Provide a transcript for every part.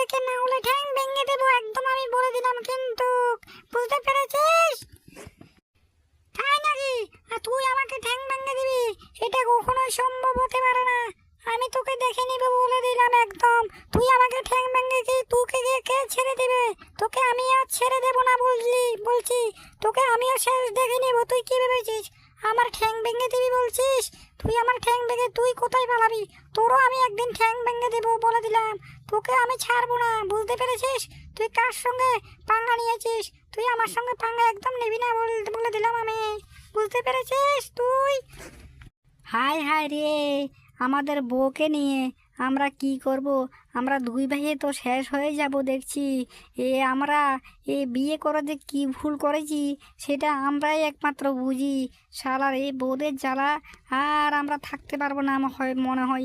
রেখে, না হলে ঠ্যাং ভেঙে দেবো একদম, আমি বলে দিলাম কিন্তু। বুঝতে পেরেছিস? তাই নাকি? আর তুই আমাকে ঠ্যাং ভেঙে দিবি? এটা কখনোই সম্ভব হতে পারে না। আমি তোকে দেখে নিব বলে দিলাম একদম। তুই আমাকে ঠ্যাং ভেঙে কি তোকে কে ছেড়ে দিবে? তোকে আমি আর ছেড়ে দেব না বলছি। তোকে আমিও শেষ দেখে নিব। তুই কি ভেবেছিস আমার ঠ্যাং ভেঙে দিবি বলছিস? তুই আমার ঠ্যাং ভেঙে তুই কোথায় পালাবি? তোরও আমি একদিন ঠ্যাং ভেঙে দেবো বলে দিলাম। তোকে আমি ছাড়বো না, বুঝতে পেরেছিস? তুই কার সঙ্গে পাঙ্গা নিয়েছিস? তুই আমার সঙ্গে পাঙ্গা একদম নিবি না বলে দিলাম আমি। বুঝতে পেরেছিস তুই? হায় হায় রে, আমাদের বউকে নিয়ে আমরা কি করব? আমরা দুই ভাইয়ে তো শেষ হয়ে যাব দেখছি। আমরা বিয়ে করে যে কি ভুল করেছি সেটা আমরাই একমাত্র বুঝি। শালার এই বউদের জ্বালা আর আমরা থাকতে পারবো না মনে হয়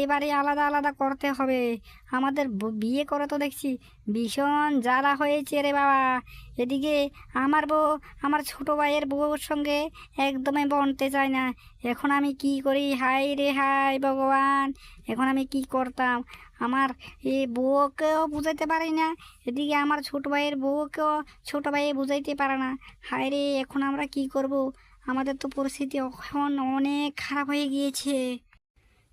এবারে আলাদা আলাদা করতে হবে আমাদের। বিয়ে করে তো দেখছি ভীষণ জ্বালা হয়েছে রে বাবা। এদিকে আমার বউ আমার ছোট ভাইয়ের বউর সঙ্গে একদমই বনতে চায় না। এখন আমি কি করি? হায় রে হায় ভগবান, এখন আমি কি করতাম? আমার বউকেও বুঝাইতে পারি না, এদিকে আমার ছোট ভাইয়ের বউকেও ছোট ভাইয়ে বুঝাইতে পারে না। হায় রে, এখন আমরা কি করব? আমাদের তো পরিস্থিতি এখন অনেক খারাপ হয়ে গিয়েছে।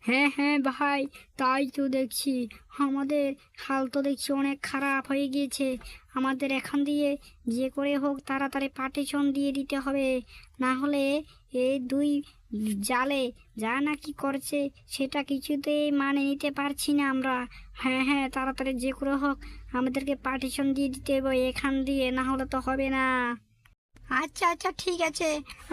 হ্যাঁ হ্যাঁ ভাই, তাই তো দেখছি। আমাদের হাল তো দেখছি অনেক খারাপ হয়ে গিয়েছে। আমাদের এখান দিয়ে যে করে হোক তাড়াতাড়ি পার্টিশন দিয়ে দিতে হবে, না হলে এই দুই জালে যা না কি করছে সেটা কিছুতেই মানে নিতে পারছি না আমরা। হ্যাঁ হ্যাঁ, তাড়াতাড়ি যে করে হোক আমাদেরকে পার্টিশন দিয়ে দিতে হবে এখান দিয়ে, না হলে তো হবে না। আচ্ছা আচ্ছা ঠিক আছে,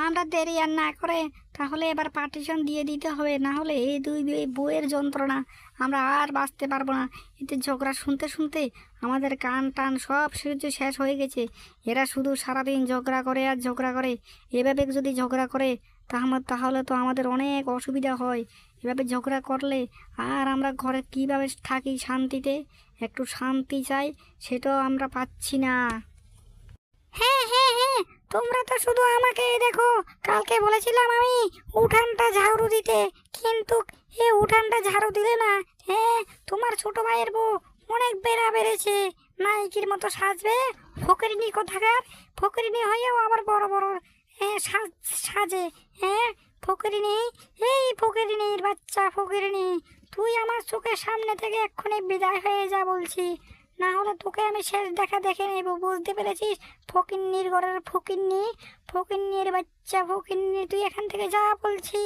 আমরা দেরি আর না করে তাহলে এবার পার্টিশন দিয়ে দিতে হবে, না হলে এই দুই বইয়ের যন্ত্রণা আমরা আর বাঁচতে পারবো না। এতে ঝগড়া শুনতে শুনতে আমাদের কান টান সব শেষ হয়ে গেছে। এরা শুধু সারাদিন ঝগড়া করে আর ঝগড়া করে। এভাবে যদি ঝগড়া করে তাহলে তো আমাদের অনেক অসুবিধা হয়। এভাবে ঝগড়া করলে আর আমরা ঘরে কিভাবে থাকি শান্তিতে? একটু শান্তি চাই, সেটাও আমরা পাচ্ছি না। হ্যাঁ হ্যাঁ হ্যাঁ, তোমরা তো শুধু আমাকে দেখো। কালকে বলেছিলাম আমি উঠানটা ঝাড়ু দিতে, কিন্তু উঠানটা ঝাড়ু দিলে না। হ্যাঁ, তোমার ছোট ভাইয়ের বউ অনেক বেড়েছে, নায়িকির মতো সাজবে। ফকিরনি কোথাকার, ফকিরনি হয়েও আবার বড় বড় সাজে। হ্যাঁ ফকিরনি, এই ফকিরনির বাচ্চা ফকিরনি, তুই আমার চোখের সামনে থেকে এক্ষুনি বিদায় হয়ে যা বলছি, না হলে তোকে আমি শেষ দেখা দেখে নেব। বুঝতে পেরেছিস? ফকিন্নির ঘরের ফকিন্নির বাচ্চা ফকিন্নি, তুই এখান থেকে যা বলছি।